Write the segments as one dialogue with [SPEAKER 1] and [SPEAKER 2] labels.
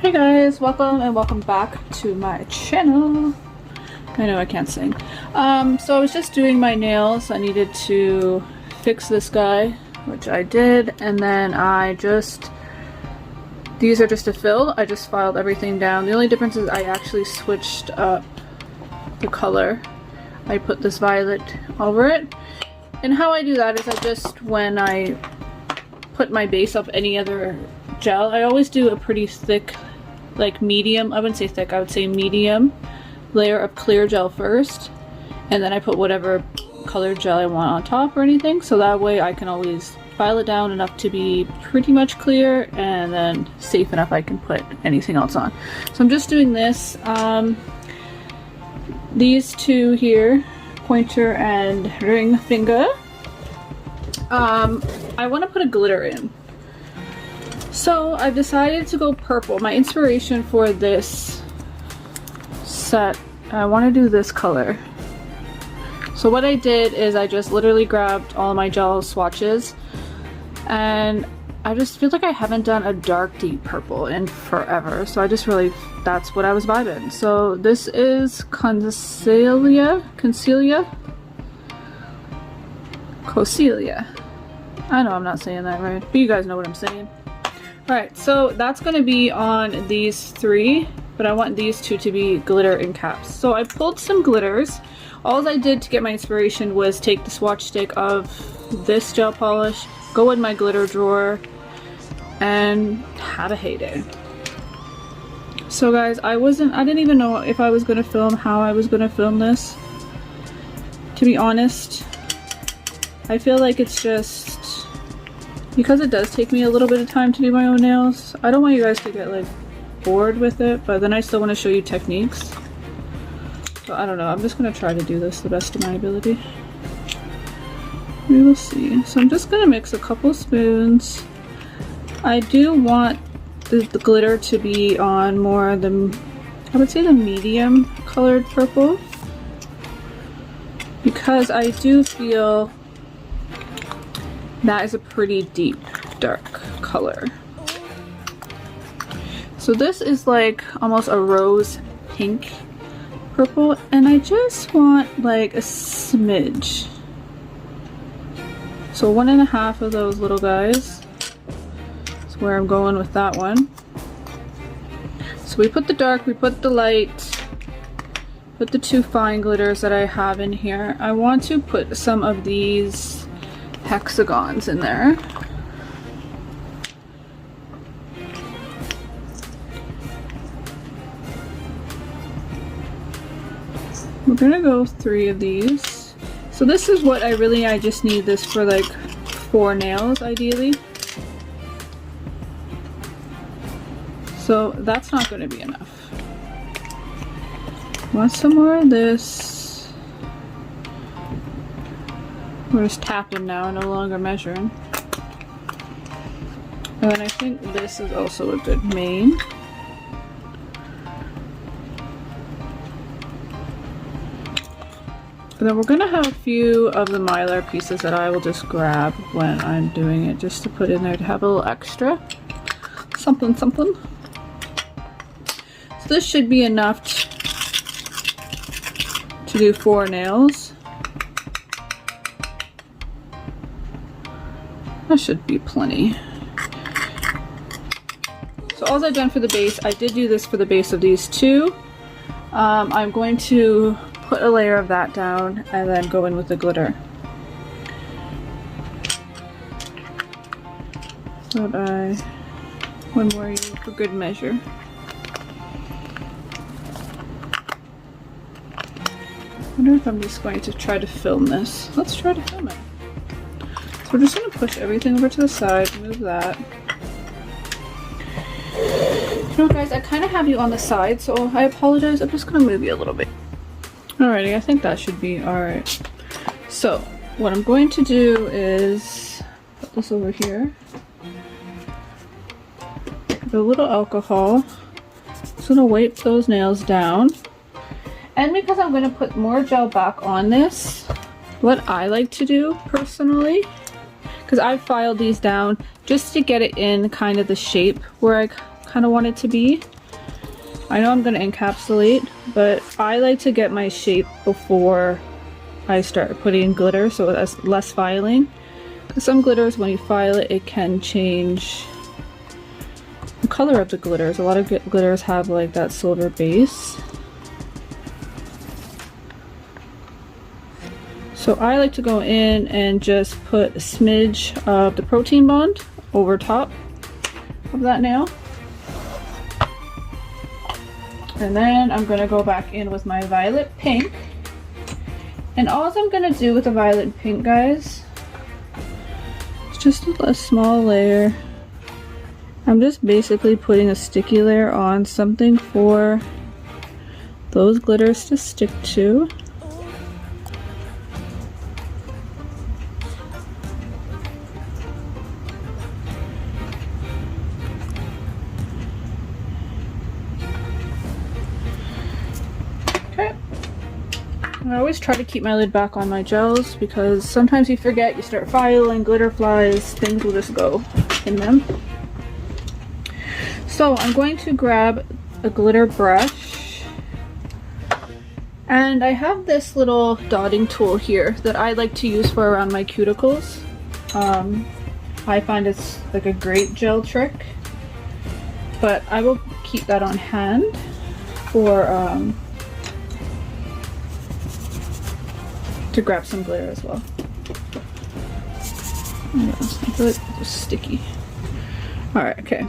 [SPEAKER 1] Hey guys, welcome back to my channel. I know I can't sing. So I was just doing my nails. I needed to fix this guy, which I did, and then these are just a fill. I just filed everything down. The only difference is I actually switched up the color. I put this violet over it. And how I do that is when I put my base of any other gel, I always do a pretty thick, like medium, I wouldn't say thick, I would say medium layer of clear gel first, and then I put whatever colored gel I want on top or anything, so that way I can always file it down enough to be pretty much clear and then safe enough I can put anything else on. So I'm just doing this. These two here, pointer and ring finger, I want to put a glitter in. So I've decided to go purple. My inspiration for this set, I want to do this color. So what I did is I just literally grabbed all my gel swatches, and I just feel like I haven't done a dark deep purple in forever, so that's what I was vibing. So this is Concealia. I know I'm not saying that right, but you guys know what I'm saying. Alright, so that's going to be on these three, but I want these two to be glitter in caps. So I pulled some glitters. All I did to get my inspiration was take the swatch stick of this gel polish, go in my glitter drawer, and have a heyday. So guys, I didn't even know if I was going to film, how I was going to film this. To be honest, I feel like it's just, because it does take me a little bit of time to do my own nails, I don't want you guys to get like bored with it, but then I still want to show you techniques. So I don't know, I'm just going to try to do this to the best of my ability. We will see. So I'm just going to mix a couple spoons. I do want the glitter to be on more the, I would say the medium colored purple, because I do feel that is a pretty deep dark color. So this is like almost a rose pink purple, and I just want like a smidge. So 1.5 of those little guys is where I'm going with that one. So we put the dark, we put the light, put the two fine glitters that I have in here. I want to put some of these hexagons in there. We're gonna go 3 of these. So this is what I just need this for like 4 nails ideally. So that's not going to be enough. Want some more of this. We're just tapping now, no longer measuring. And then I think this is also a good main. And then we're gonna have a few of the mylar pieces that I will just grab when I'm doing it, just to put in there to have a little extra. Something. So this should be enough to do 4 nails. That should be plenty. So all I've done for the base, I did do this for the base of these two. I'm going to put a layer of that down and then go in with the glitter. But one more for good measure. I wonder if I'm just going to try to film this. Let's try to film it. So we're just going to push everything over to the side, move that. You know guys, I kind of have you on the side, so I apologize. I'm just going to move you a little bit. Alrighty, I think that should be alright. So what I'm going to do is put this over here. With a little alcohol. Just going to wipe those nails down. And because I'm going to put more gel back on this, what I like to do personally, because I've filed these down just to get it in kind of the shape where I kind of want it to be. I know I'm going to encapsulate, but I like to get my shape before I start putting glitter, so that's less filing. Because some glitters, when you file it, it can change the color of the glitters. A lot of glitters have like that silver base. So I like to go in and just put a smidge of the protein bond over top of that nail. And then I'm going to go back in with my violet pink. And all I'm going to do with the violet pink, guys, is just a small layer. I'm just basically putting a sticky layer on something for those glitters to stick to. I always try to keep my lid back on my gels because sometimes you forget, you start filing, glitter flies, things will just go in them. So I'm going to grab a glitter brush, and I have this little dotting tool here that I like to use for around my cuticles. I find it's like a great gel trick, but I will keep that on hand for to grab some glitter as well. I feel like it's sticky. Alright, okay.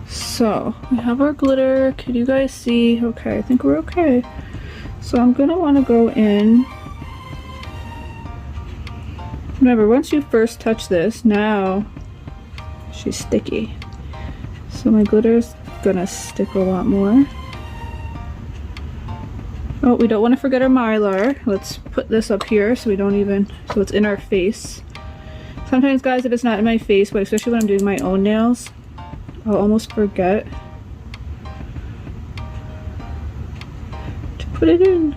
[SPEAKER 1] So, we have our glitter. Can you guys see? Okay, I think we're okay. So I'm gonna want to go in. Remember, once you first touch this, now she's sticky. So my glitter's gonna stick a lot more. Oh, we don't want to forget our mylar. Let's put this up here so we don't even, so it's in our face. Sometimes, guys, if it's not in my face, but especially when I'm doing my own nails, I'll almost forget to put it in.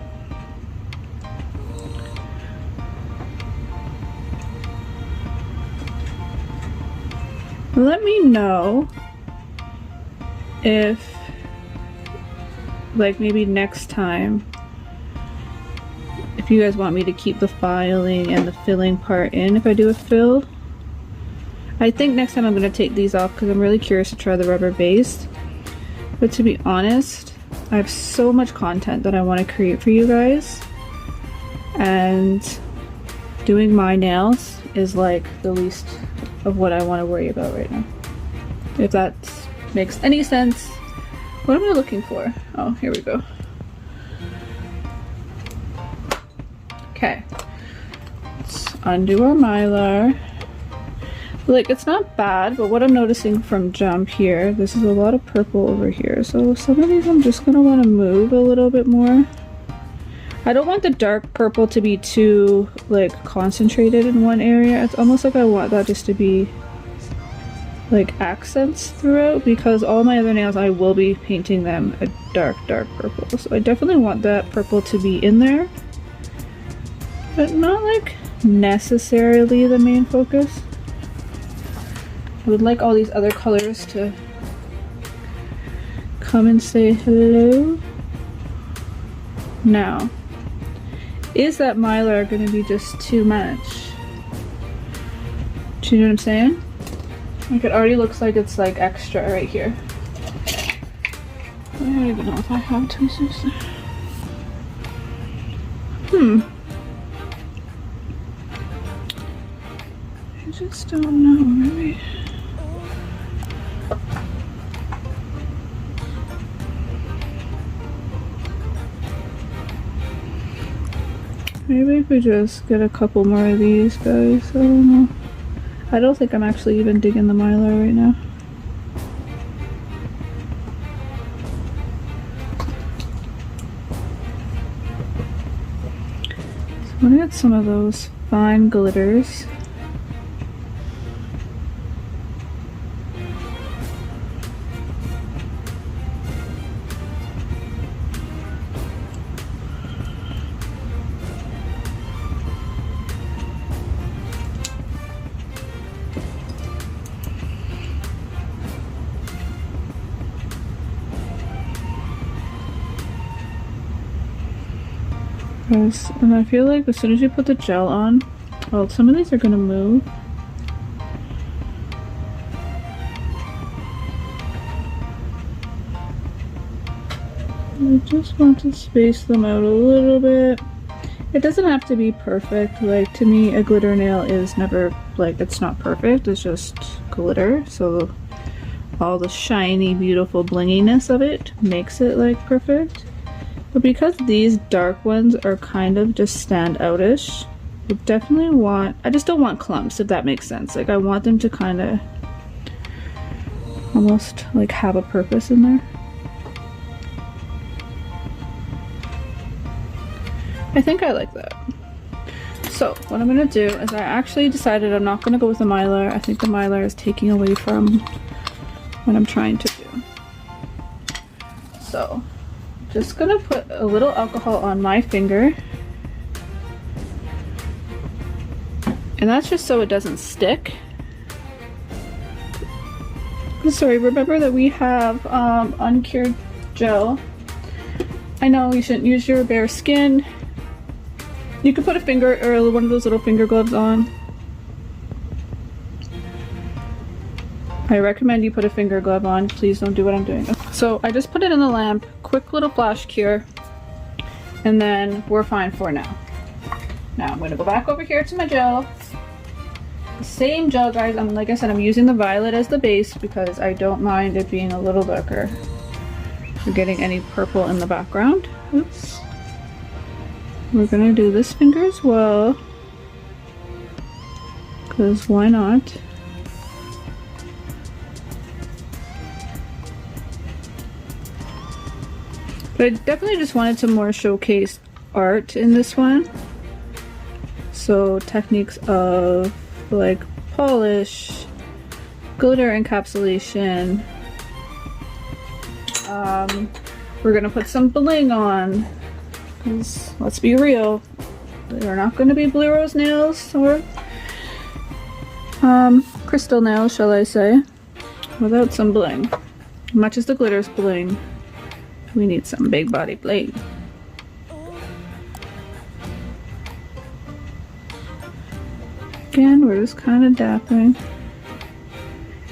[SPEAKER 1] Let me know if, like, maybe next time, if you guys want me to keep the filing and the filling part in if I do a fill. I think next time I'm going to take these off because I'm really curious to try the rubber base. But to be honest, I have so much content that I want to create for you guys. And doing my nails is like the least of what I want to worry about right now. If that makes any sense. What am I looking for? Oh, here we go. Okay. Let's undo our mylar. Like, it's not bad, but what I'm noticing from jump here, this is a lot of purple over here. So some of these I'm just gonna want to move a little bit more. I don't want the dark purple to be too, like, concentrated in one area. It's almost like I want that just to be like accents throughout, because all my other nails I will be painting them a dark purple. So I definitely want that purple to be in there, but not like necessarily the main focus. I would like all these other colors to come and say hello. Now, is that mylar going to be just too much? Do you know what I'm saying? Like, it already looks like it's like extra right here. I don't even know if I have tweezers. I just don't know, maybe. Maybe if we just get a couple more of these guys, I don't know. I don't think I'm actually even digging the mylar right now. So I'm gonna get some of those fine glitters. Guys, and I feel like as soon as you put the gel on, well, some of these are gonna move. I just want to space them out a little bit. It doesn't have to be perfect. Like, to me, a glitter nail is never, like, it's not perfect. It's just glitter. So all the shiny, beautiful blinginess of it makes it, like, perfect. But because these dark ones are kind of just stand out-ish, I definitely want, I just don't want clumps, if that makes sense. Like, I want them to kind of almost, like, have a purpose in there. I think I like that. So what I'm gonna do is I actually decided I'm not gonna go with the Mylar. I think the Mylar is taking away from what I'm trying to do. So just gonna put a little alcohol on my finger. And that's just so it doesn't stick. Sorry, remember that we have uncured gel. I know you shouldn't use your bare skin. You could put a finger or one of those little finger gloves on. I recommend you put a finger glove on. Please don't do what I'm doing. So I just put it in the lamp, quick little flash cure, and then we're fine for now. Now I'm gonna go back over here to my gel. The same gel, guys. Like I said, I'm using the violet as the base because I don't mind it being a little darker. We're getting any purple in the background. Oops. We're gonna do this finger as well, because why not? But I definitely just wanted to more showcase art in this one. So techniques of like polish, glitter encapsulation. We're gonna put some bling on. Because let's be real, they're not going to be blue rose nails or crystal nails, shall I say, without some bling. Much as the glitter's bling, we need some big body bling. Again, we're just kind of dapping.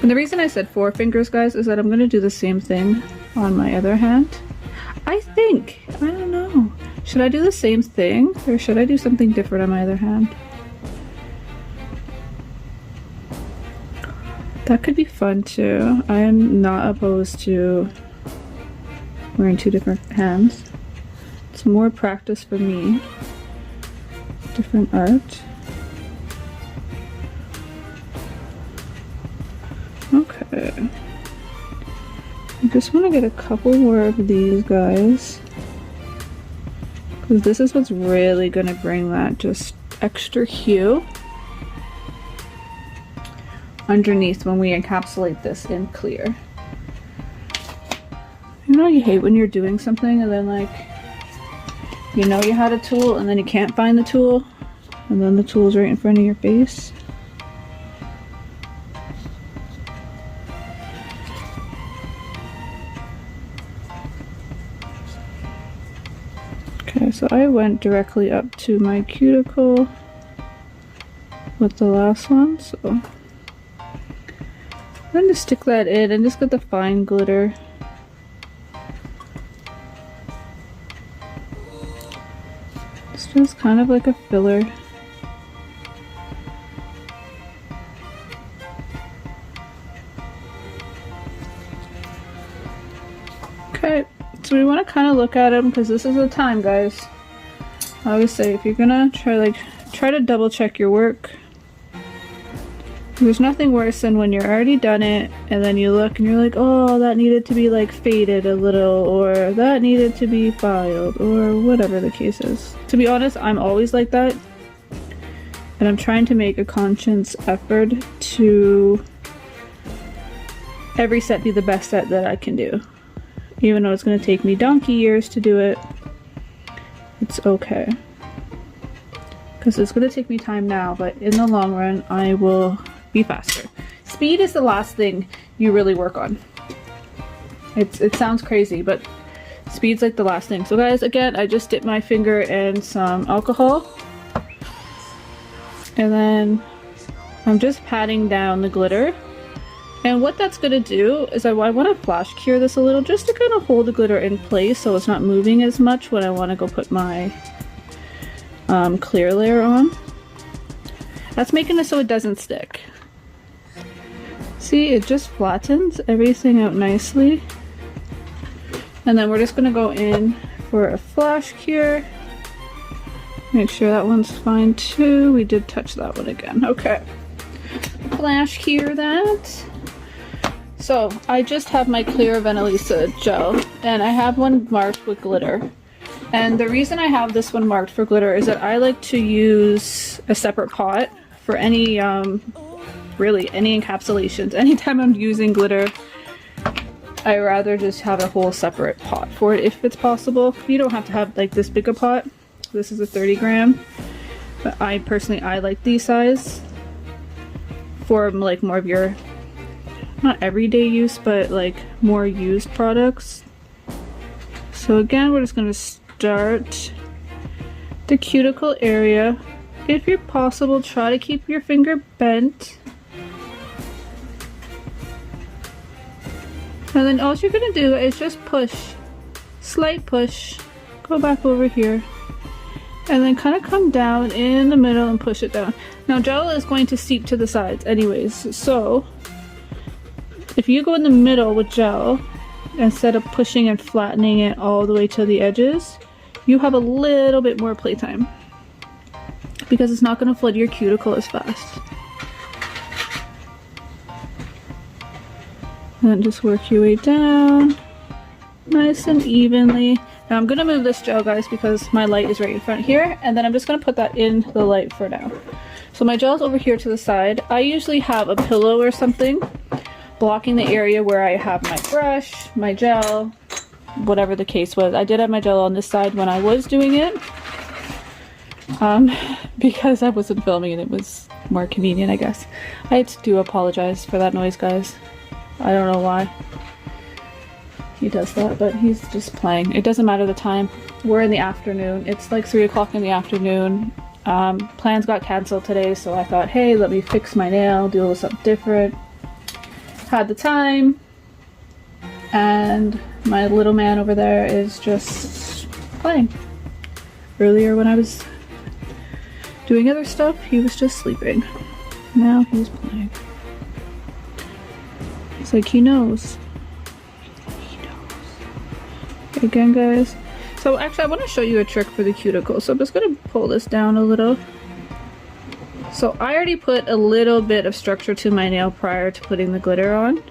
[SPEAKER 1] And the reason I said 4 fingers, guys, is that I'm going to do the same thing on my other hand. I don't know. Should I do the same thing or should I do something different on my other hand? That could be fun too. I am not opposed to wearing 2 different hands. It's more practice for me. Different art. Okay. I just want to get a couple more of these guys. Because this is what's really going to bring that just extra hue underneath when we encapsulate this in clear. You know you hate when you're doing something and then like, you know you had a tool and then you can't find the tool and then the tool's right in front of your face. Okay, so I went directly up to my cuticle with the last one, so I'm going to stick that in and just get the fine glitter. It's just kind of like a filler. Okay. So we want to kind of look at them because this is the time, guys. I always say if you're gonna try to double check your work. There's nothing worse than when you're already done it and then you look and you're like, oh, that needed to be like faded a little, or that needed to be filed, or whatever the case is. To be honest, I'm always like that, and I'm trying to make a conscious effort to every set be the best set that I can do. Even though it's going to take me donkey years to do it, it's okay. Because it's going to take me time now, but in the long run, I will be faster. Speed is the last thing you really work on. It sounds crazy, but Speed's like the last thing. So guys, again, I just dipped my finger in some alcohol. And then I'm just patting down the glitter. And what that's going to do is I want to flash cure this a little just to kind of hold the glitter in place so it's not moving as much when I want to go put my clear layer on. That's making it so it doesn't stick. See, it just flattens everything out nicely. And then we're just going to go in for a flash cure. Make sure that one's fine too. We did touch that one again. Okay. Flash cure that. So I just have my clear Venalisa gel and I have one marked with glitter. And the reason I have this one marked for glitter is that I like to use a separate pot for any, really any encapsulations. Anytime I'm using glitter, I rather just have a whole separate pot for it if it's possible. You don't have to have like this big a pot. This is a 30 gram, but I personally like these size for like more of your, not everyday use, but like more used products. So again, we're just going to start the cuticle area. If you're possible, try to keep your finger bent. And then all you're going to do is just push, slight push, go back over here. And then kind of come down in the middle and push it down. Now gel is going to seep to the sides anyways, so if you go in the middle with gel, instead of pushing and flattening it all the way to the edges, you have a little bit more playtime. Because it's not going to flood your cuticle as fast. And then just work your way down, nice and evenly. Now I'm going to move this gel, guys, because my light is right in front here, and then I'm just going to put that in the light for now. So my gel is over here to the side. I usually have a pillow or something blocking the area where I have my brush, my gel, whatever the case was. I did have my gel on this side when I was doing it, because I wasn't filming and it was more convenient, I guess. I do apologize for that noise, guys. I don't know why he does that, but he's just playing. It doesn't matter the time. We're in the afternoon. It's like 3 o'clock in the afternoon. Plans got canceled today, so I thought, hey, let me fix my nail, do a little something different. Had the time, and my little man over there is just playing. Earlier when I was doing other stuff, he was just sleeping. Now he's playing. It's like he knows. Again, guys, so actually I want to show you a trick for the cuticle, so I'm just going to pull this down a little. So I already put a little bit of structure to my nail prior to putting the glitter on,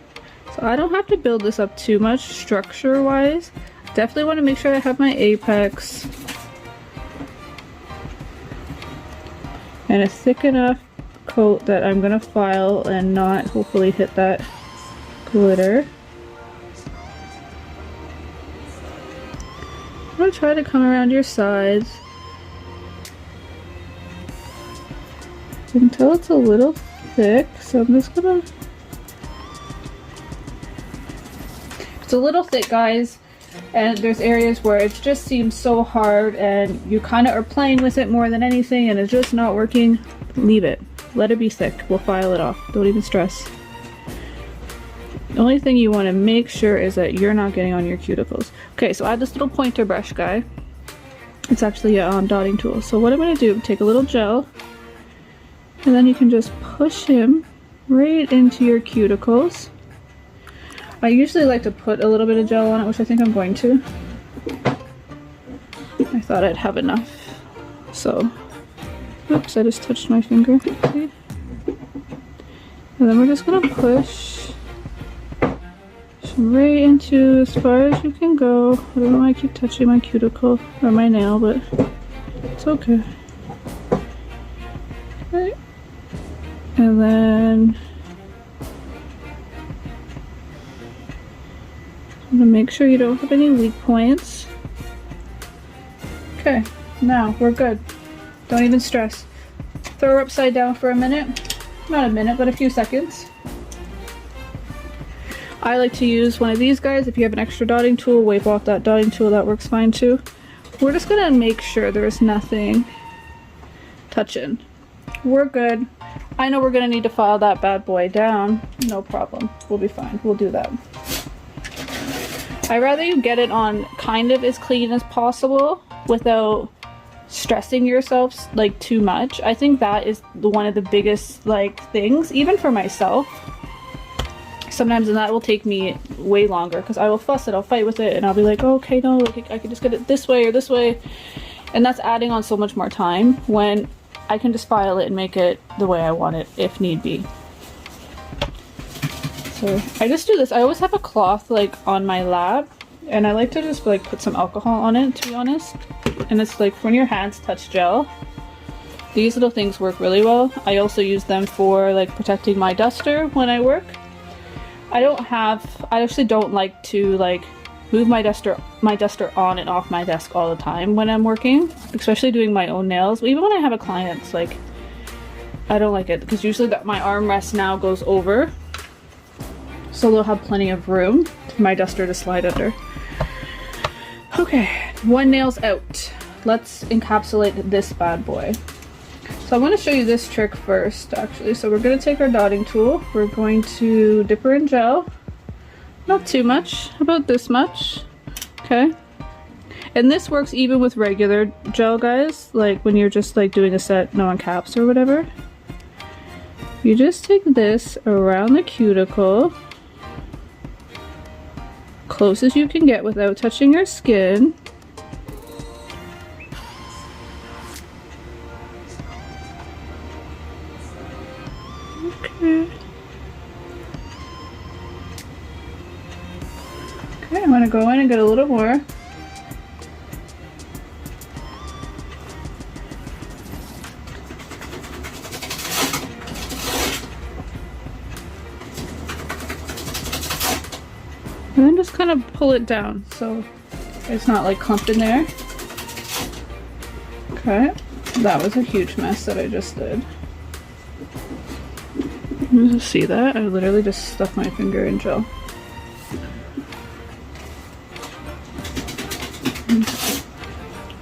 [SPEAKER 1] so I don't have to build this up too much structure wise. Definitely want to make sure I have my apex and a thick enough coat that I'm going to file and not hopefully hit that glitter. I'm going to try to come around your sides. You can tell it's a little thick, so I'm just gonna... It's a little thick, guys, and there's areas where it just seems so hard and you kind of are playing with it more than anything and it's just not working. Leave it. Let it be thick. We'll file it off. Don't even stress. The only thing you want to make sure is that you're not getting on your cuticles. Okay, so I have this little pointer brush guy. It's actually a dotting tool. So what I'm going to do, take a little gel, and then you can just push him right into your cuticles. I usually like to put a little bit of gel on it, which I think I'm going to. I thought I'd have enough. So, oops, I just touched my finger. See? And then we're just going to push right into as far as you can go. I don't know why I keep touching my cuticle or my nail, but it's okay. Right. And then I'm gonna make sure you don't have any weak points. Okay, now we're good. Don't even stress. Throw her upside down for a minute. Not a minute, but a few seconds. I like to use one of these guys. If you have an extra dotting tool, wipe off that dotting tool, that works fine too. We're just gonna make sure there's nothing touching. We're good. I know we're gonna need to file that bad boy down. No problem, we'll be fine, we'll do that. I'd rather you get it on kind of as clean as possible without stressing yourself like too much. I think that is one of the biggest like things, even for myself. Sometimes, and that will take me way longer because I will fuss it, I'll fight with it, and I'll be like, oh, okay, no, like, I can just get it this way or this way, and that's adding on so much more time when I can just file it and make it the way I want it if need be. So I just do this. I always have a cloth like on my lap, and I like to just like put some alcohol on it, to be honest. And it's like when your hands touch gel, these little things work really well. I also use them for like protecting my duster when I work. I actually don't like to like move my duster on and off my desk all the time when I'm working, especially doing my own nails. Even when I have a client, it's like, I don't like it because usually my armrest now goes over, so they'll have plenty of room for my duster to slide under. Okay, one nail's out. Let's encapsulate this bad boy. So I'm going to show you this trick first, actually. So we're going to take our dotting tool. We're going to dip her in gel. Not too much, about this much. Okay. And this works even with regular gel, guys. Like when you're just like doing a set, no encaps or whatever. You just take this around the cuticle, close as you can get without touching your skin. Okay. Okay, I'm gonna go in and get a little more. And then just kind of pull it down so it's not like clumped in there. Okay, that was a huge mess that I just did. You see that? I literally just stuck my finger in gel.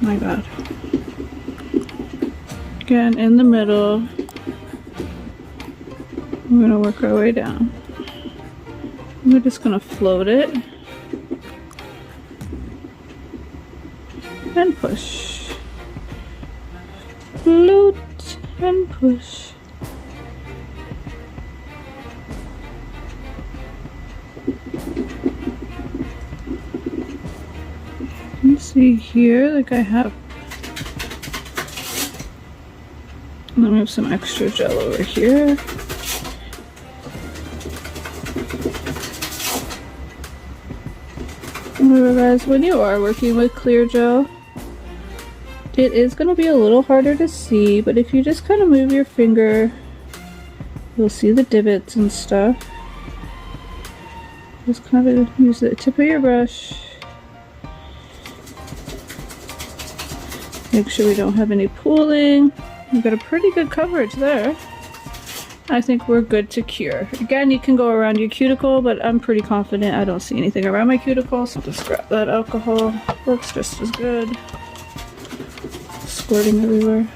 [SPEAKER 1] My God. Again, in the middle. We're gonna work our way down. We're just gonna float it and push. Float and push. You see here, like I have, let me have some extra gel over here. Remember guys, when you are working with clear gel, it is going to be a little harder to see, but if you just kind of move your finger, you'll see the divots and stuff. Just kind of use the tip of your brush. Make sure we don't have any pooling. We've got a pretty good coverage there. I think we're good to cure. Again, you can go around your cuticle, but I'm pretty confident I don't see anything around my cuticle, so just grab that alcohol. Works just as good. Squirting everywhere.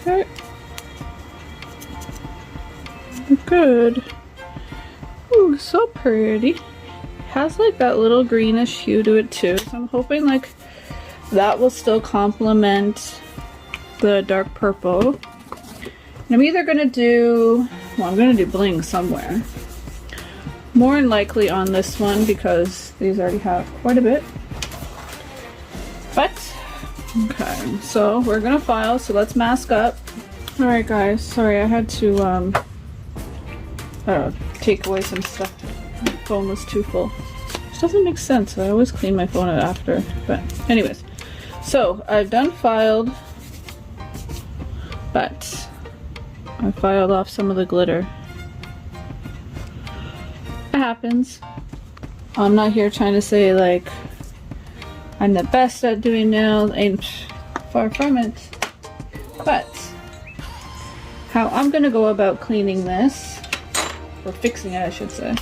[SPEAKER 1] Okay. Good. Ooh, so pretty. Has like that little greenish hue to it too, so I'm hoping like that will still complement the dark purple. And I'm either gonna do, well, I'm gonna do bling somewhere. More than likely on this one because these already have quite a bit. But okay, so we're gonna file, so let's mask up. Alright guys, sorry I had to take away some stuff. My phone was too full. Which doesn't make sense, I always clean my phone out after. But anyways, so I've done filed, but I filed off some of the glitter. happens. I'm not here trying to say like I'm the best at doing nails, ain't far from it. But how I'm gonna go about cleaning this, or fixing it I should say.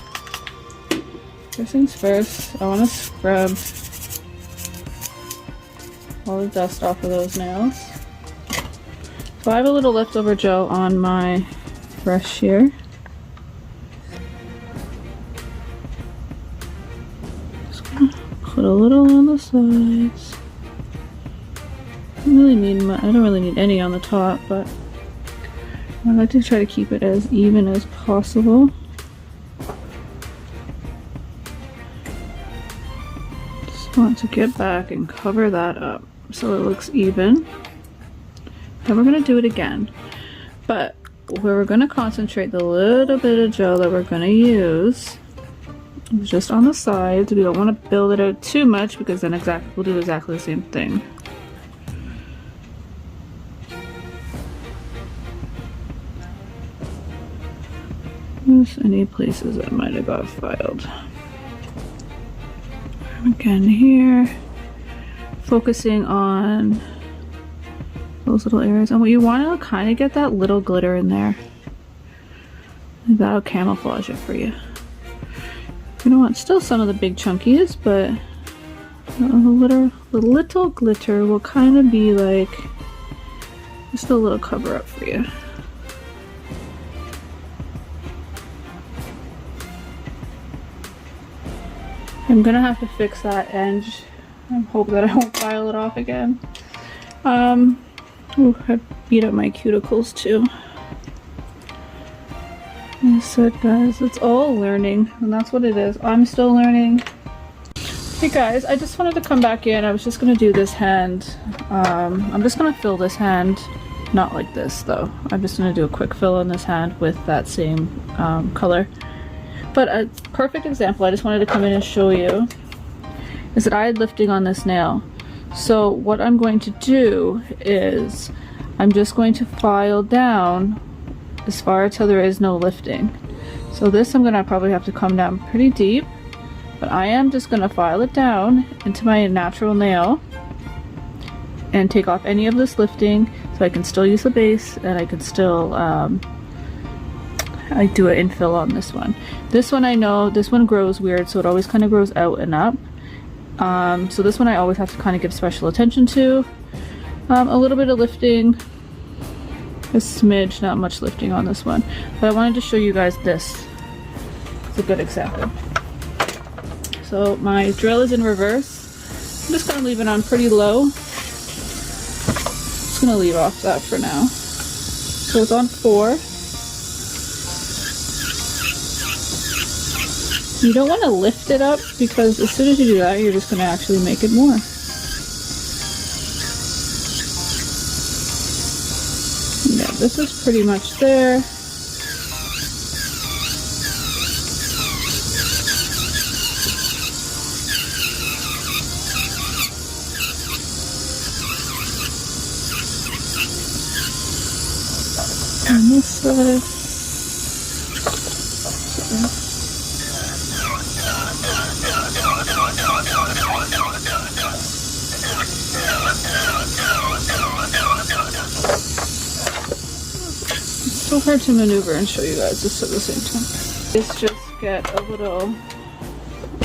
[SPEAKER 1] First things first, I want to scrub all the dust off of those nails. So I have a little leftover gel on my brush here. Just gonna put a little on the sides. I don't really need any on the top, but I like to try to keep it as even as possible. Just want to get back and cover that up so it looks even. Then we're going to do it again, but where we're going to concentrate the little bit of gel that we're going to use is just on the sides. We don't want to build it out too much because then we'll do exactly the same thing. Just any places that might have got filed. Again here, focusing on those little areas, and what you want to kind of get that little glitter in there. That'll camouflage it for you. You don't want still some of the big chunkies, but the little glitter will kind of be like just a little cover up for you. I'm gonna have to fix that edge. I hope that I won't file it off again. Ooh, I beat up my cuticles too. Like I said, guys, it's all learning, and that's what it is. I'm still learning. Hey guys, I just wanted to come back in. I was just gonna do this hand. I'm just gonna fill this hand, not like this though. I'm just gonna do a quick fill on this hand with that same color. But a perfect example I just wanted to come in and show you is that I had lifting on this nail. So what I'm going to do is I'm just going to file down as far till there is no lifting. So this I'm gonna probably have to come down pretty deep, but I am just gonna file it down into my natural nail and take off any of this lifting so I can still use the base and I can still I do an infill on this one. This one I know, this one grows weird, so it always kind of grows out and up. So this one I always have to kind of give special attention to. A little bit of lifting, a smidge, not much lifting on this one. But I wanted to show you guys this. It's a good example. So my drill is in reverse. I'm just going to leave it on pretty low. Just going to leave off that for now. So it's on 4. You don't want to lift it up because as soon as you do that, you're just going to actually make it more. Yeah, this is pretty much there. On this side. It's so hard to maneuver and show you guys just at the same time. Let's just get a little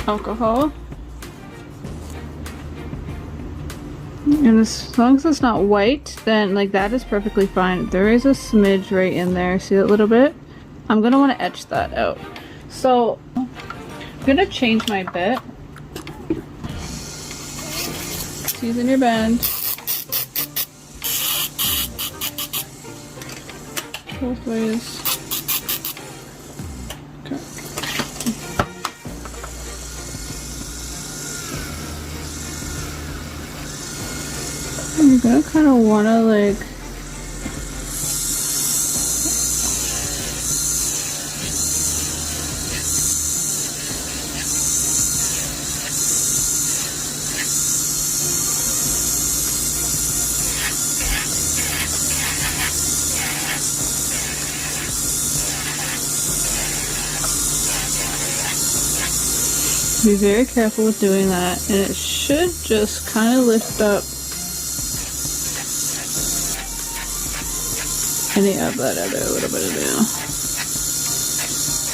[SPEAKER 1] alcohol. And as long as it's not white, then like that is perfectly fine. There is a smidge right in there. See that little bit? I'm gonna want to etch that out. So I'm gonna change my bit. Using your bend. Both ways. Okay. And you're gonna kind of want to like Be very careful with doing that, and it should just kind of lift up any of that other little bit of nail.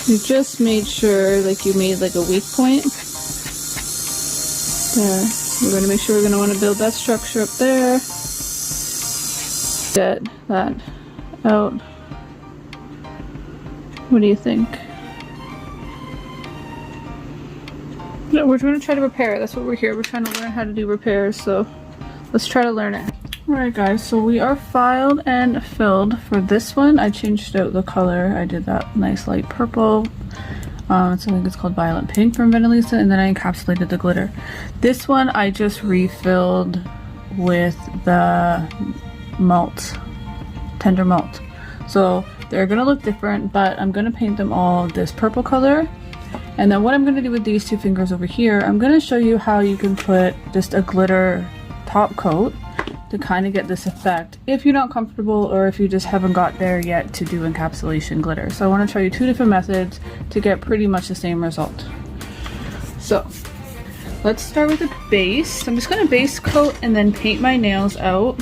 [SPEAKER 1] You just made sure, like you made like a weak point. There. We're going to make sure we're going to want to build that structure up there. Get that out. What do you think? No, we're going to try to repair. That's what we're here. We're trying to learn how to do repairs, so let's try to learn it. Alright guys, so we are filed and filled for this one. I changed out the color. I did that nice light purple. So I think it's called Violet Pink from Vanillisa, and then I encapsulated the glitter. This one I just refilled with the malt, tender malt. So they're gonna look different, but I'm gonna paint them all this purple color. And then what I'm gonna do with these two fingers over here, I'm gonna show you how you can put just a glitter top coat to kind of get this effect if you're not comfortable or if you just haven't got there yet to do encapsulation glitter. So I want to show you two different methods to get pretty much the same result. So let's start with the base. I'm just going to base coat and then paint my nails out.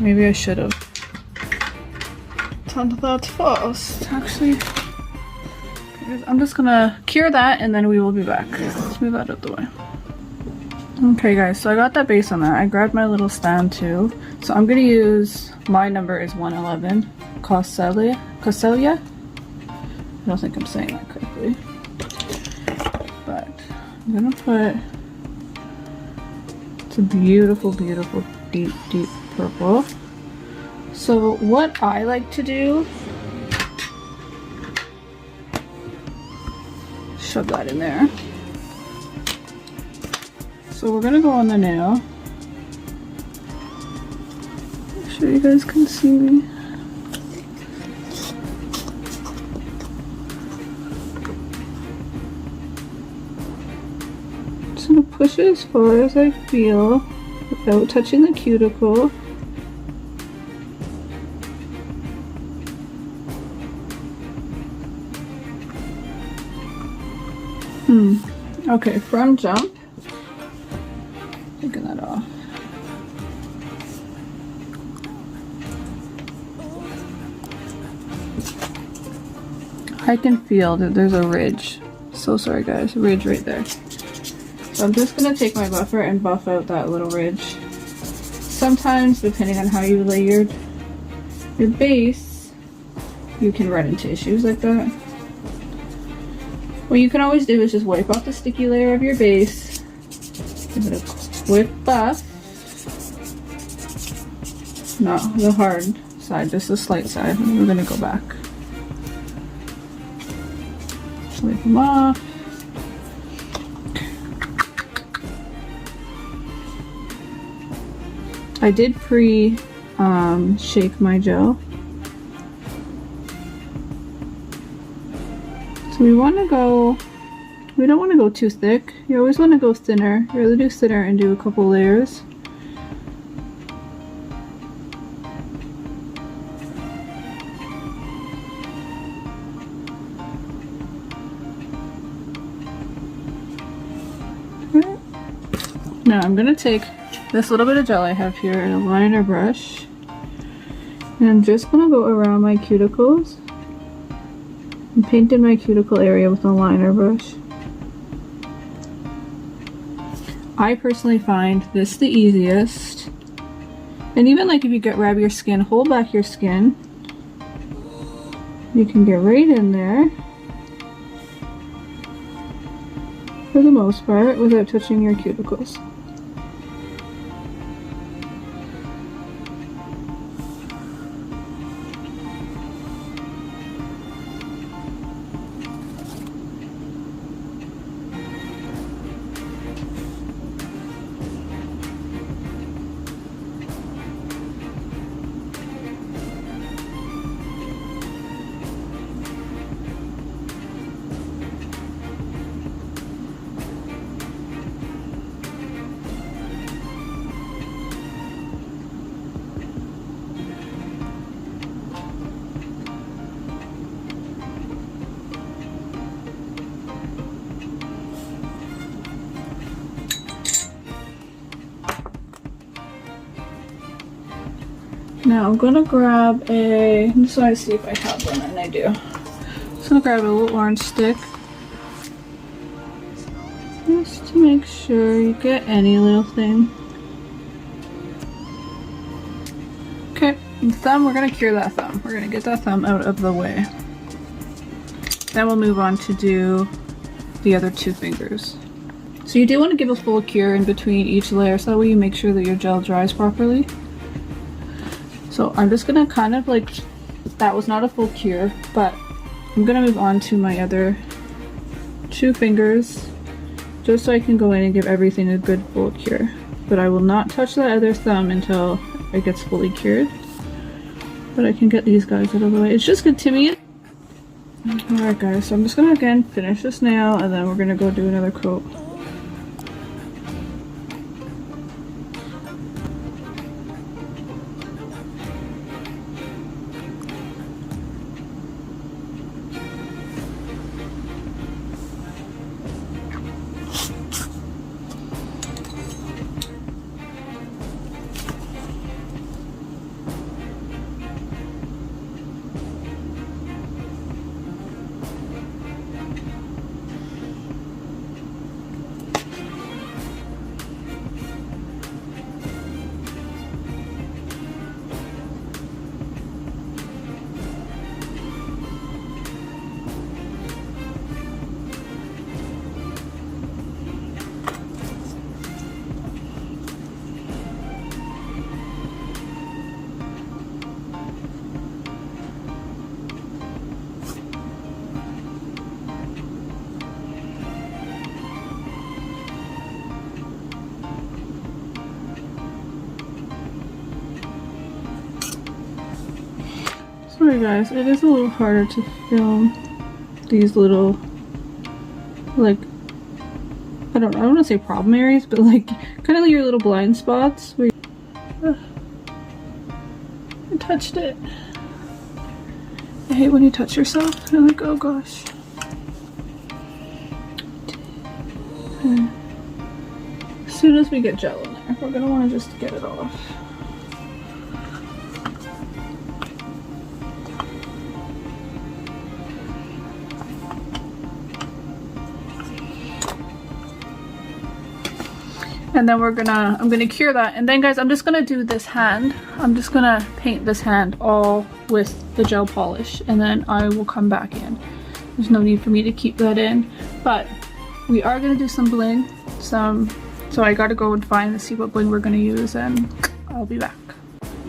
[SPEAKER 1] Maybe I should have done that first. Actually, I'm just going to cure that and then we will be back. Let's move that out of the way. Okay guys, so I got that base on there. I grabbed my little stand too. So I'm going to use, my number is 111, Cosselia. I don't think I'm saying that correctly. But I'm going to put, it's a beautiful, beautiful, deep, deep purple. So what I like to do, shove that in there. So we're gonna go on the nail. Make sure you guys can see me. Just gonna push it as far as I feel without touching the cuticle. Okay, from jump. Taking that off. I can feel that there's a ridge. So sorry guys, a ridge right there. So I'm just gonna take my buffer and buff out that little ridge. Sometimes, depending on how you layered your base, you can run into issues like that. What you can always do is just wipe off the sticky layer of your base. Give it a quick buff. Not the hard side, just the slight side. And we're gonna go back. Wipe them off. I did shake my gel. So we don't want to go too thick. You always want to go thinner. You rather do thinner and do a couple layers. Okay. Now I'm going to take this little bit of gel I have here and a liner brush. And I'm just going to go around my cuticles. And painted my cuticle area with a liner brush. I personally find this the easiest. And even like if you grab your skin, hold back your skin. You can get right in there. For the most part, without touching your cuticles. Now I'm gonna grab a, I'm just gonna see if I have one, and I do. I'm just gonna grab a little orange stick. Just to make sure you get any little thing. Okay, thumb, we're gonna cure that thumb. We're gonna get that thumb out of the way. Then we'll move on to do the other 2 fingers. So you do want to give a full cure in between each layer so that way you make sure that your gel dries properly. So I'm just gonna kind of like, that was not a full cure, but I'm gonna move on to my other 2 fingers just so I can go in and give everything a good full cure. But I will not touch that other thumb until it gets fully cured. But I can get these guys out of the way. It's just good to me. Alright guys, so I'm just gonna again finish this nail and then we're gonna go do another coat. Sorry guys, it is a little harder to film these little, like, I don't want to say problem areas, but like kind of like your little blind spots where I touched it. I hate when you touch yourself. You're like, oh gosh. As soon as we get gel in there, we're gonna want to just get it off. And then I'm gonna cure that. And then guys, I'm just gonna do this hand. I'm just gonna paint this hand all with the gel polish and then I will come back in. There's no need for me to keep that in, but we are gonna do some bling. So I gotta go and find and see what bling we're gonna use and I'll be back.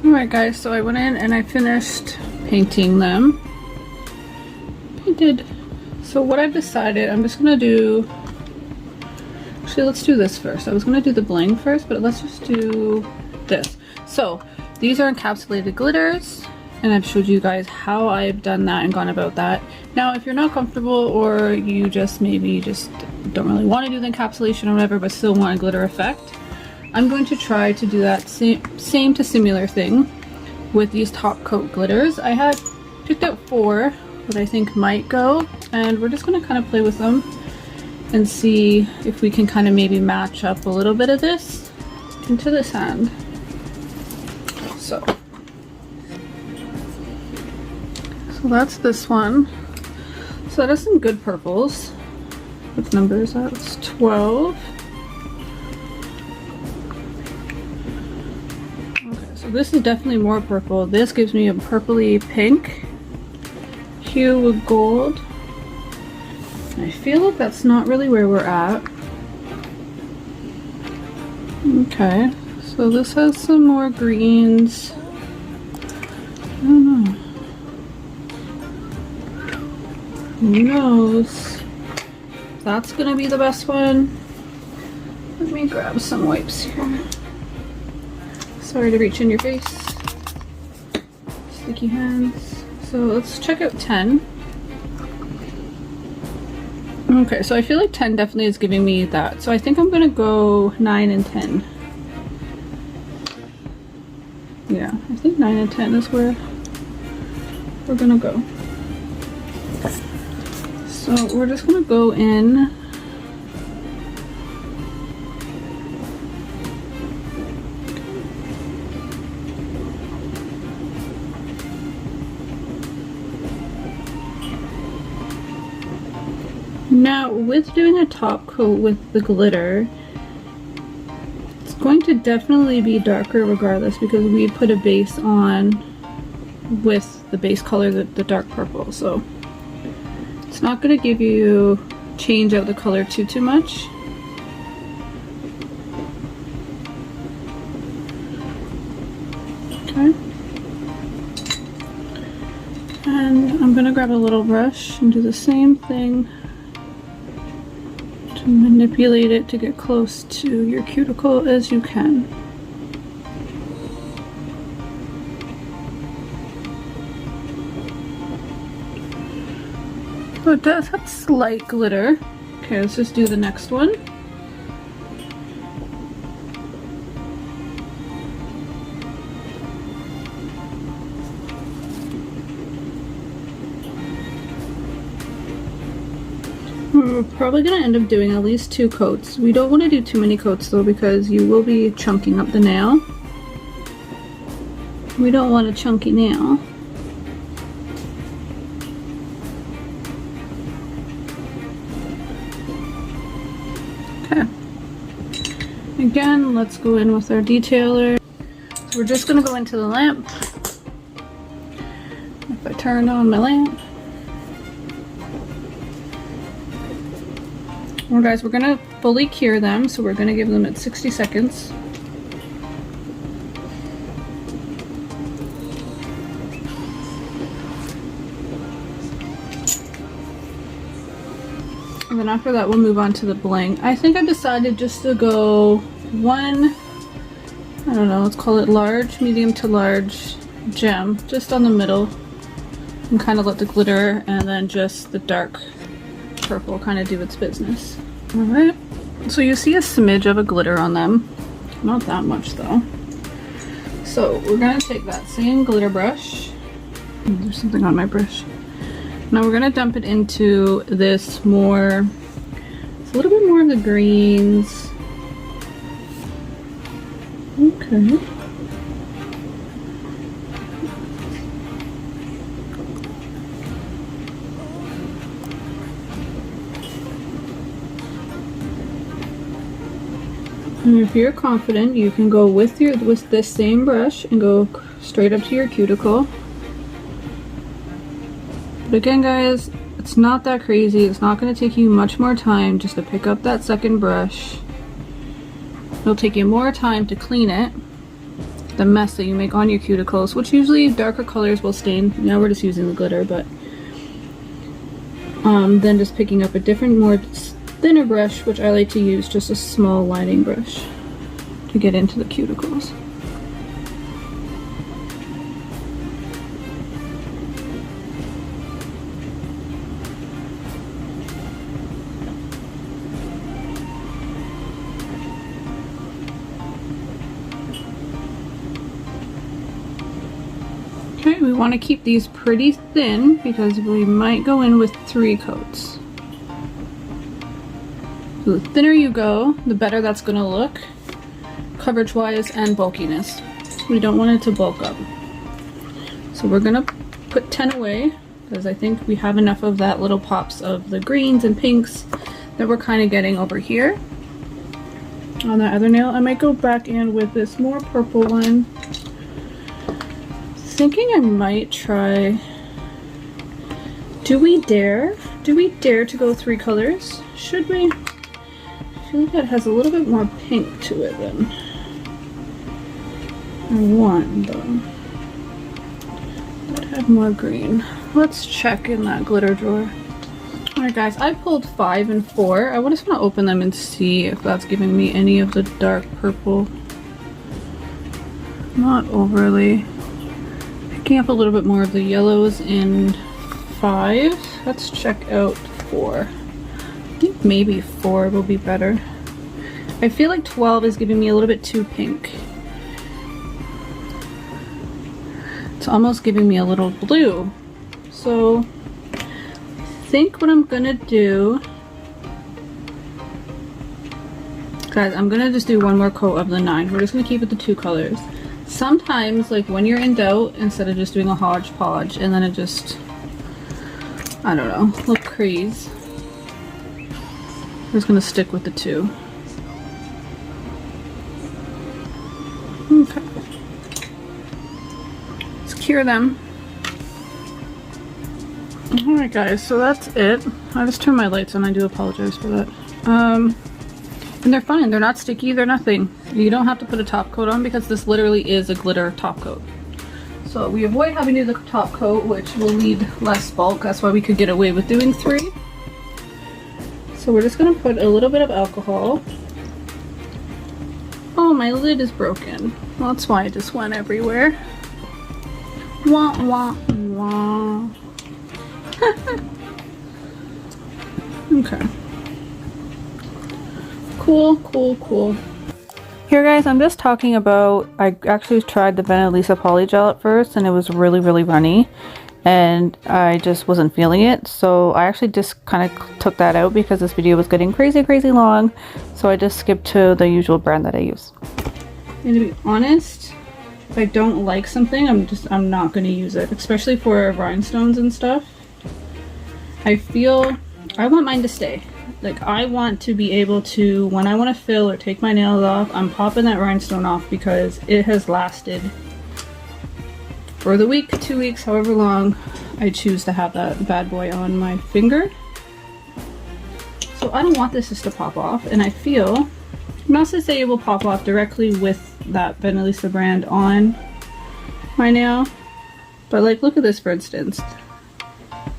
[SPEAKER 1] Alright guys, so I went in and I finished painting them. Painted. So what I've decided, I'm just gonna do, actually let's do this first. I was gonna do the bling first, but let's just do this. So these are encapsulated glitters and I've showed you guys how I've done that and gone about that. Now if you're not comfortable or you just maybe just don't really want to do the encapsulation or whatever but still want a glitter effect, I'm going to try to do that same to similar thing with these top coat glitters. I had picked out 4 that I think might go and we're just going to kind of play with them and see if we can kind of maybe match up a little bit of this into this hand. So that's this one. So that has some good purples. What number is that? It's 12. Okay, so this is definitely more purple. This gives me a purpley pink hue with gold. I feel like that's not really where we're at. Okay, so this has some more greens. I don't know. Who knows? That's gonna be the best one. Let me grab some wipes here. Sorry to reach in your face. Sticky hands. So let's check out 10. Okay, so I feel like 10 definitely is giving me that. So I think I'm gonna go 9 and 10. Yeah, I think 9 and 10 is where we're gonna go. So we're just gonna go in. Now, with doing a top coat with the glitter, it's going to definitely be darker regardless because we put a base on with the base color, the dark purple, so it's not going to give you change out the color too much. Okay. And I'm going to grab a little brush and do the same thing to manipulate it to get close to your cuticle as you can. So it does have slight glitter. Okay, let's just do the next one. We're probably going to end up doing at least 2 coats. We don't want to do too many coats though because you will be chunking up the nail. We don't want a chunky nail. Okay. Again, let's go in with our detailer. So we're just going to go into the lamp. If I turn on my lamp. Well guys, we're gonna fully cure them, so we're gonna give them at 60 seconds. And then after that we'll move on to the bling. I think I decided just to go one, I don't know, let's call it large, medium to large gem, just on the middle. And kind of let the glitter and then just the dark purple kind of do its business. Alright, so you see a smidge of a glitter on them. Not that much though. So we're going to take that same glitter brush. There's something on my brush. Now we're going to dump it into this more, it's a little bit more of the greens. Okay. And if you're confident, you can go with this same brush and go straight up to your cuticle. But again, guys, it's not that crazy. It's not going to take you much more time just to pick up that second brush. It'll take you more time to clean it, the mess that you make on your cuticles, which usually darker colors will stain. Now we're just using the glitter, but then just picking up a different, more thinner brush, which I like to use just a small lining brush to get into the cuticles. Okay, we want to keep these pretty thin because we might go in with 3 coats. So the thinner you go, the better that's going to look, coverage wise and bulkiness. We don't want it to bulk up. So we're going to put 10 away because I think we have enough of that little pops of the greens and pinks that we're kind of getting over here. On that other nail, I might go back in with this more purple one. Thinking I might try, do we dare to go 3 colors? Should we? I feel like that has a little bit more pink to it than I want though. I'd have more green. Let's check in that glitter drawer. Alright guys, I pulled 5 and 4. I just want to open them and see if that's giving me any of the dark purple. Not overly. Picking up a little bit more of the yellows in 5. Let's check out 4. I think maybe 4 will be better. I feel like 12 is giving me a little bit too pink. It's almost giving me a little blue. So I think what I'm gonna do, guys, I'm gonna just do one more coat of the 9. We're just gonna keep it the 2 colors. Sometimes, like when you're in doubt, instead of just doing a hodgepodge and then it just, I don't know, look crazy. just gonna stick with the 2. Okay. Let's cure them. Alright guys, so that's it. I just turned my lights on, I do apologize for that. And they're fine, they're not sticky, they're nothing. You don't have to put a top coat on because this literally is a glitter top coat. So we avoid having to do the top coat, which will need less bulk. That's why we could get away with doing 3. So we're just gonna put a little bit of alcohol. Oh, my lid is broken. Well, that's why it just went everywhere. Wah, wah, wah. Okay. Cool, cool, cool. Here guys, I'm just talking about, I actually tried the Benelisa Polygel at first and it was really, really runny. And I just wasn't feeling it. So I actually just kind of took that out because this video was getting crazy, crazy long. So I just skipped to the usual brand that I use. And to be honest, if I don't like something, I'm not going to use it. Especially for rhinestones and stuff. I want mine to stay. Like, I want to be able to, when I want to fill or take my nails off, I'm popping that rhinestone off because it has lasted for the week, 2 weeks, however long I choose to have that bad boy on my finger. So I don't want this just to pop off, and I feel, not to say it will pop off directly with that Benelisa brand on my nail, but like, look at this for instance.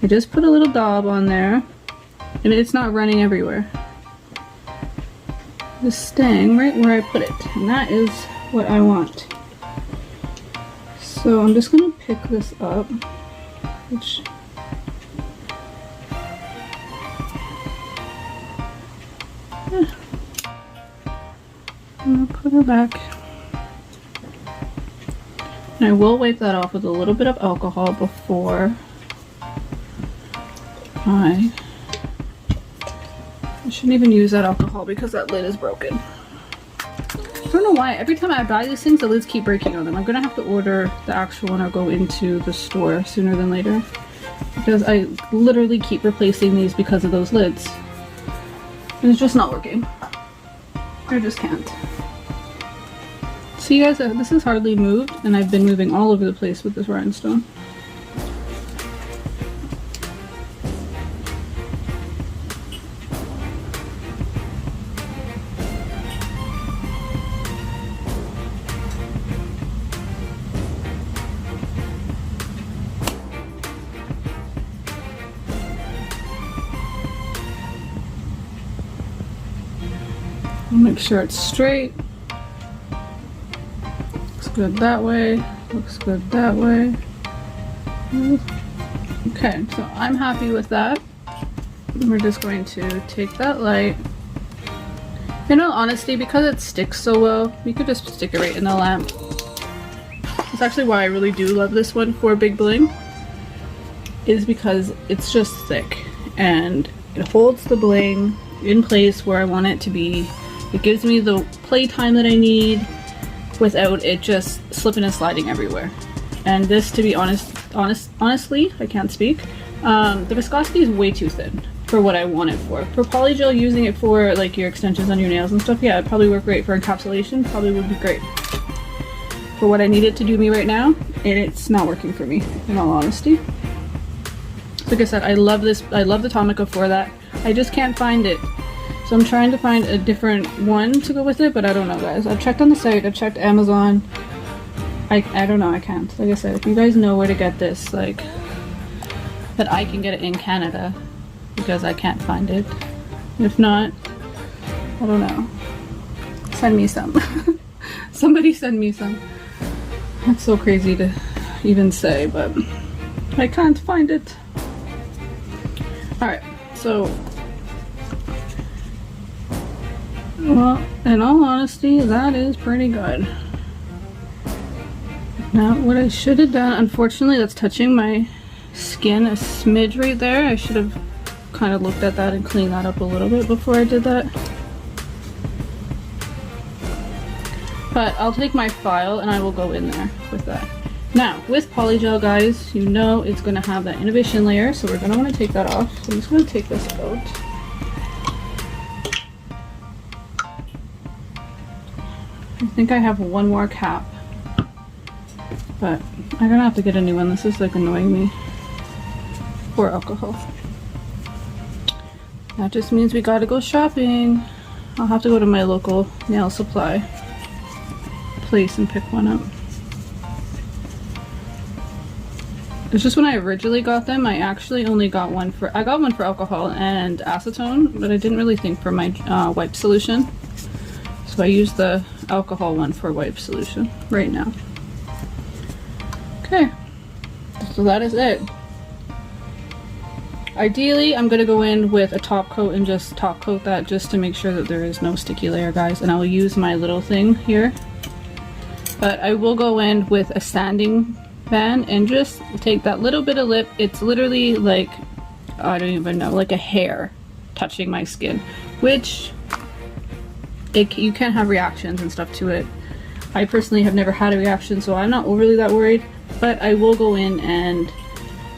[SPEAKER 1] I just put a little daub on there, and it's not running everywhere. It's staying right where I put it, and that is what I want. So I'm just gonna pick this up, which I'm gonna put her back. And I will wipe that off with a little bit of alcohol before I shouldn't even use that alcohol because that lid is broken. I don't know why. Every time I buy these things, the lids keep breaking on them. I'm gonna have to order the actual one or go into the store sooner than later. Because I literally keep replacing these because of those lids. And it's just not working. I just can't. See guys, this is hardly moved, and I've been moving all over the place with this rhinestone. Make sure it's straight. Looks good that way. Looks good that way. Okay, so I'm happy with that. We're just going to take that light. In all honesty, because it sticks so well, we could just stick it right in the lamp. That's actually why I really do love this one for Big Bling, is because it's just thick and it holds the bling in place where I want it to be. It gives me the play time that I need without it just slipping and sliding everywhere. And this, to be honestly, I can't speak. The viscosity is way too thin for what I want it for. For polygel, using it for like your extensions on your nails and stuff, yeah, it'd probably work great. For encapsulation, probably would be great. For what I need it to do me right now, and it's not working for me, in all honesty. Like I said, I love this. I love the Tomica for that. I just can't find it. So I'm trying to find a different one to go with it, but I don't know guys. I've checked on the site, I've checked Amazon. I don't know, I can't. Like I said, if you guys know where to get this, like, that I can get it in Canada, because I can't find it. If not, I don't know. Send me some. Somebody send me some. That's so crazy to even say, but I can't find it. Alright, so well, in all honesty, that is pretty good. Now, what I should have done, unfortunately, that's touching my skin a smidge right there. I should have kind of looked at that and cleaned that up a little bit before I did that. But I'll take my file and I will go in there with that. Now, with polygel, guys, you know it's going to have that inhibition layer, so we're going to want to take that off. So I'm just going to take this out. I think I have one more cap, but I'm gonna have to get a new one. This is like annoying me. For alcohol. That just means we gotta go shopping. I'll have to go to my local nail supply place and pick one up. It's just when I originally got them, I actually only got one for, I got one for alcohol and acetone, but I didn't really think for my wipe solution. So I used the alcohol one for wipe solution right now. Okay, so that is it. Ideally, I'm going to go in with a top coat and just top coat that just to make sure that there is no sticky layer, guys. And I will use my little thing here. But I will go in with a sanding band and just take that little bit of lip. It's literally like, I don't even know, like a hair touching my skin. Which, you can have reactions and stuff to it. I personally have never had a reaction, so I'm not overly that worried. But I will go in and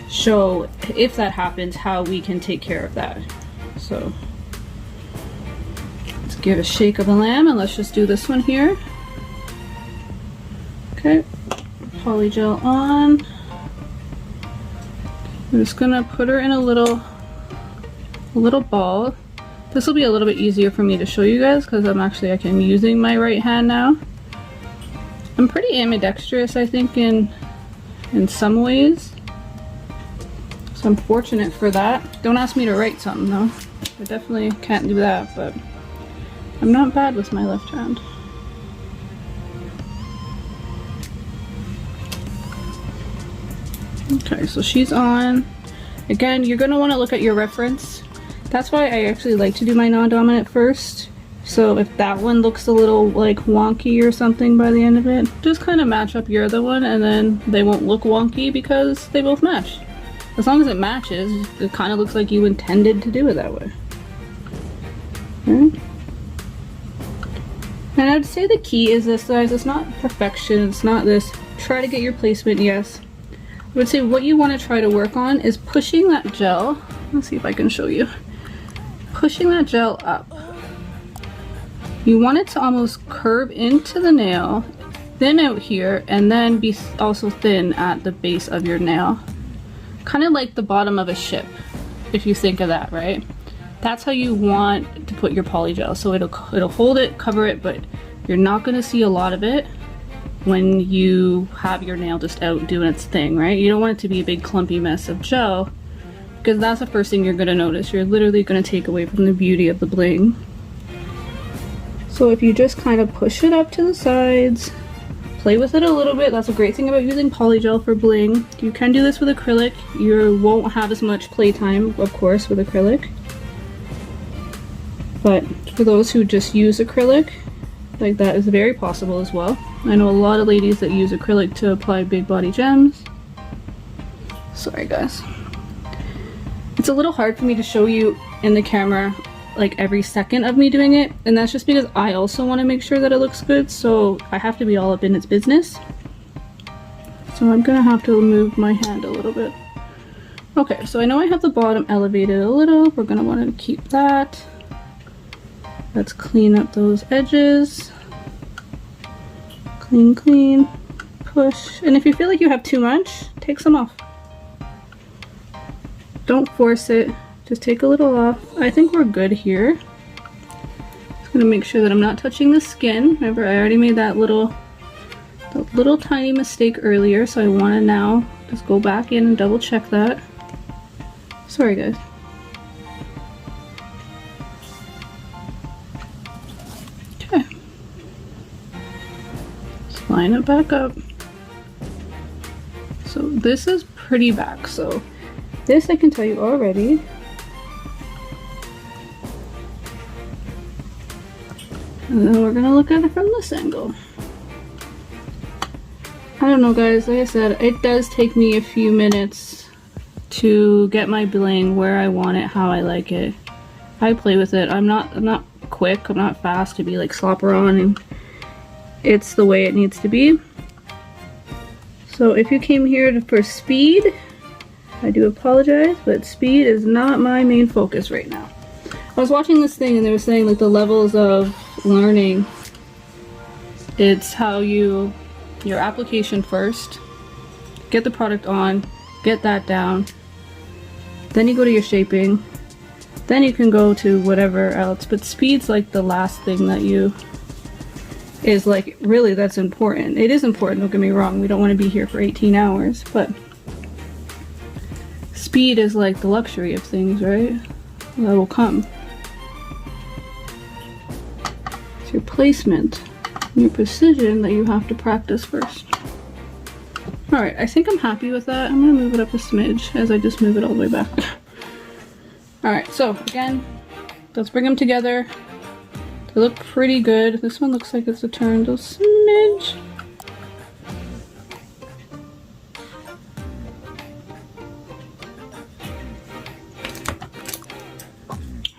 [SPEAKER 1] show, if that happens, how we can take care of that. So let's give a shake of the lamb and let's just do this one here. Okay, polygel on. I'm just gonna put her in a little ball. This will be a little bit easier for me to show you guys because I can using my right hand now. I'm pretty ambidextrous, I think, in some ways. So I'm fortunate for that. Don't ask me to write something though. I definitely can't do that, but I'm not bad with my left hand. Okay, so she's on. Again, you're going to want to look at your reference. That's why I actually like to do my non-dominant first. So if that one looks a little like wonky or something by the end of it, just kind of match up your other one and then they won't look wonky because they both match. As long as it matches, it kind of looks like you intended to do it that way. Okay. And I'd say the key is this, guys. It's not perfection. It's not this. Try to get your placement, yes. I would say what you want to try to work on is pushing that gel. Let's see if I can show you. Pushing that gel up. You want it to almost curve into the nail, thin out here, and then be also thin at the base of your nail. Kind of like the bottom of a ship, if you think of that, right? That's how you want to put your polygel. So it'll hold it, cover it, but you're not going to see a lot of it when you have your nail just out doing its thing, right? You don't want it to be a big clumpy mess of gel because that's the first thing you're going to notice. You're literally going to take away from the beauty of the bling. So if you just kind of push it up to the sides, play with it a little bit. That's a great thing about using polygel for bling. You can do this with acrylic. You won't have as much playtime, of course, with acrylic. But for those who just use acrylic, like that is very possible as well. I know a lot of ladies that use acrylic to apply big body gems. Sorry guys. It's a little hard for me to show you in the camera like every second of me doing it, and that's just because I also want to make sure that it looks good, so I have to be all up in its business. So I'm gonna have to move my hand a little bit. Okay, so I know I have the bottom elevated a little. We're gonna want to keep that. Let's clean up those edges. Clean, clean, push. And if you feel like you have too much, take some off. Don't force it. Just take a little off. I think we're good here. Just gonna make sure that I'm not touching the skin. Remember, I already made that little tiny mistake earlier, so I want to now just go back in and double check that. Sorry guys. Okay. Let's line it back up. So this is pretty back, so this I can tell you already. And then we're gonna look at it from this angle. I don't know guys, like I said, it does take me a few minutes to get my bling where I want it, how I like it. I play with it. I'm not quick, I'm not fast to be like slopper on, and it's the way it needs to be. So if you came here for speed, I do apologize, but speed is not my main focus right now. I was watching this thing and they were saying like the levels of learning It's how your application first, get the product on, get that down, then you go to your shaping, then you can go to whatever else, but speed's like the last thing that is like, really, that's important. It is important, don't get me wrong, we don't want to be here for 18 hours, but speed is like the luxury of things, right? That will come. It's your placement, your precision that you have to practice first. Alright, I think I'm happy with that. I'm gonna move it up a smidge as I just move it all the way back. Alright, so again, let's bring them together. They look pretty good. This one looks like it's a turned a smidge.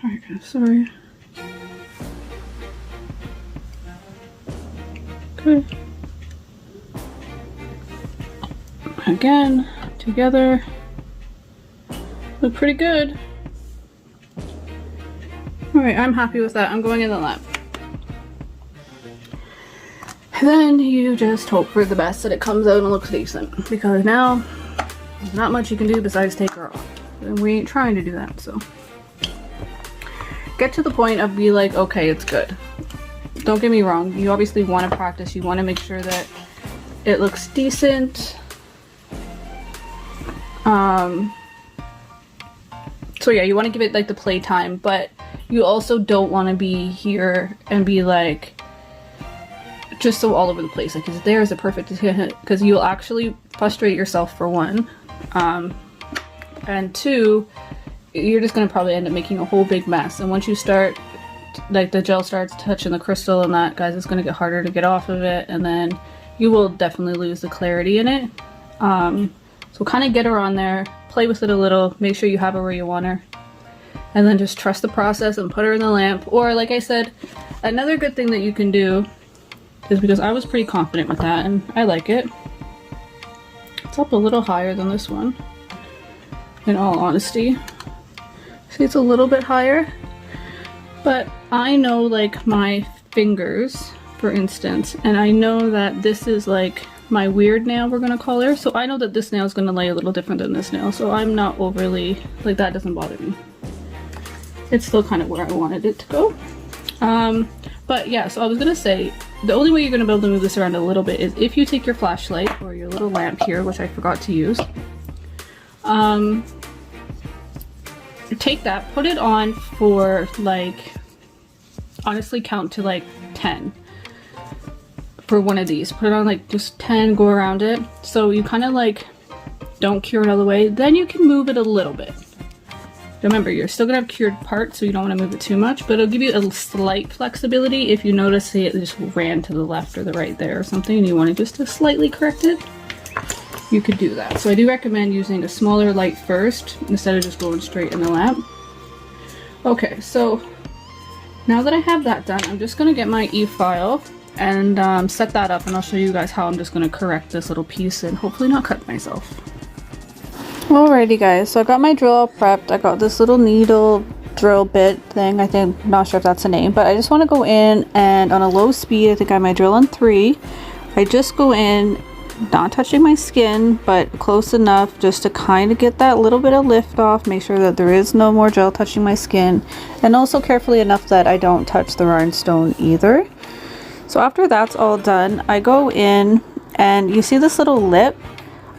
[SPEAKER 1] Alright guys, sorry. Okay. Again, together. Look pretty good. Alright, I'm happy with that. I'm going in the lamp. And then you just hope for the best that it comes out and looks decent. Because now, there's not much you can do besides take her off. And we ain't trying to do that, so. Get to the point of be like, okay, it's good. Don't get me wrong, you obviously want to practice. You want to make sure that it looks decent. So yeah, you want to give it like the play time, but you also don't want to be here and be like just so all over the place. Like, is there is a perfect hit, because you'll actually frustrate yourself for one, and two, you're just gonna probably end up making a whole big mess. And once you start, like the gel starts touching the crystal and that, guys, it's gonna get harder to get off of it, and then you will definitely lose the clarity in it. So kind of get her on there, play with it a little, make sure you have her where you want her, and then just trust the process and put her in the lamp. Or like I said, another good thing that you can do is, because I was pretty confident with that and I like it, it's up a little higher than this one, in all honesty. See, it's a little bit higher, but I know like my fingers, for instance, and I know that this is like my weird nail, we're gonna call her, so I know that this nail is gonna lay a little different than this nail, so I'm not overly, like, that doesn't bother me. It's still kind of where I wanted it to go. But yeah, so I was gonna say, the only way you're gonna be able to move this around a little bit is if you take your flashlight or your little lamp here, which I forgot to use, take that, put it on for like, honestly count to like 10 for one of these. Put it on like just 10, go around it, so you kind of like don't cure it all the way, then you can move it a little bit. Remember, you're still gonna have cured parts, so you don't want to move it too much, but it'll give you a slight flexibility if you notice, say, it just ran to the left or the right there or something and you want to just to slightly correct it, you could do that. So I do recommend using a smaller light first instead of just going straight in the lamp. Okay, so now that I have that done, I'm just gonna get my e-file and set that up, and I'll show you guys how I'm just gonna correct this little piece and hopefully not cut myself. Alrighty guys, so I got my drill all prepped. I got this little needle drill bit thing, I think, not sure if that's a name, but I just want to go in and on a low speed, I think I have my drill on 3. I just go in, not touching my skin, but close enough just to kind of get that little bit of lift off, make sure that there is no more gel touching my skin, and also carefully enough that I don't touch the rhinestone either. So after that's all done, I go in and you see this little lip?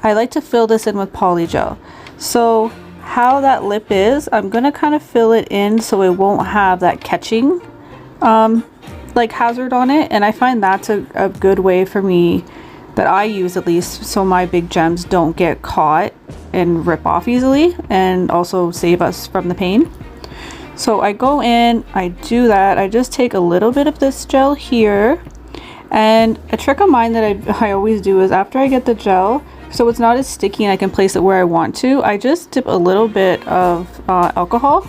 [SPEAKER 1] I like to fill this in with poly gel. So how that lip is, I'm gonna kind of fill it in so it won't have that catching like hazard on it, and I find that's a good way for me, that I use at least, so my big gems don't get caught and rip off easily, and also save us from the pain. So I go in, I do that, I just take a little bit of this gel here, and a trick of mine that I always do is after I get the gel, so it's not as sticky and I can place it where I want to, I just dip a little bit of alcohol,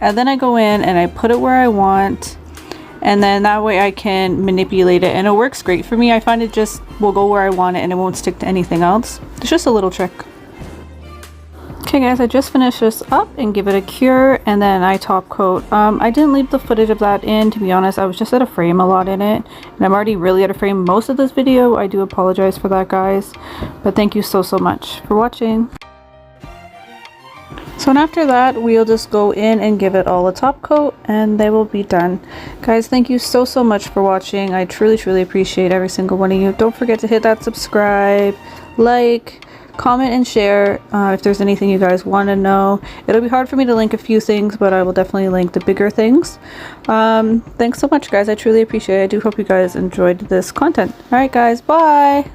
[SPEAKER 1] and then I go in and I put it where I want, and then that way I can manipulate it, and it works great for me. I find it just will go where I want it and it won't stick to anything else. It's just a little trick. Okay guys, I just finished this up and give it a cure, and then I top coat. I didn't leave the footage of that in, to be honest. I was just out of frame a lot in it, and I'm already really out of frame most of this video. I do apologize for that, guys, but thank you so much for watching. So and after that, we'll just go in and give it all a top coat, and they will be done. Guys, thank you so much for watching. I truly appreciate every single one of you. Don't forget to hit that subscribe, like, comment, and share if there's anything you guys want to know. It'll be hard for me to link a few things, but I will definitely link the bigger things. Thanks so much, guys. I truly appreciate it. I do hope you guys enjoyed this content. Alright guys, bye!